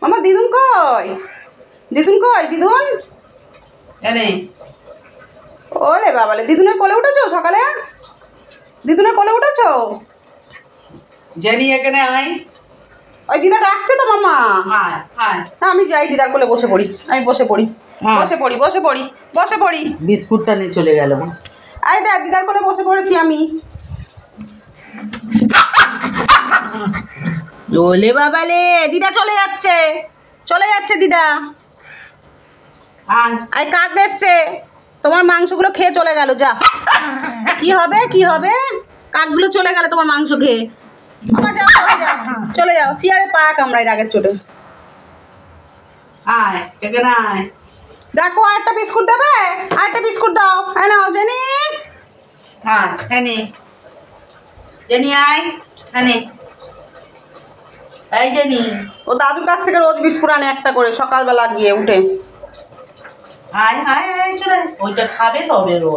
আমার দিদুন কই? দিদুন কই? দিদুন এনে ওরে বাবালে, দিদুনের কোলে উঠেছো সকালে? দিদুনের কোলে উঠেছো? জেনি এখানে আয়। ওই দিদা ডাকছে তো মামা। আয় আয়। না আমি যাই দিদার কোলে বসে পড়ি। আমি বসে পড়ি, হ্যাঁ। বসে পড়ি, বসে পড়ি, বসে পড়ি। বিস্কুটটা নিয়ে চলে গেল। আই দেখ দিদার কোলে বসে পড়েছি আমি। ওলে বাবালে, দিদা চলে যাচ্ছে, চলে যাচ্ছে দিদা। আয় আই কাক এসছে, তোমার মাংসগুলো খেয়ে চলে গেল। যা, কি হবে কি হবে? কাকগুলো চলে গেল তোমার মাংস খেয়ে। আমার যাও, চলে যাও, চলে যাও। চেয়ারে পা কামড়াই রাগের চোটে। আয় এখানে আয়। দেখো আরেকটা বিস্কুট দেবে? আরেকটা বিস্কুট দাও। হ্যাঁ নাও জেনি। আয় এনে জেনি আয়। এনে এই জেনি। ও দাদুর কাছ থেকে রোজ বিস্কুট আনে একটা করে সকালবেলা গিয়ে উঠে। আয় আয় আয় চলে। ওইটা খাবে তবে রোজ।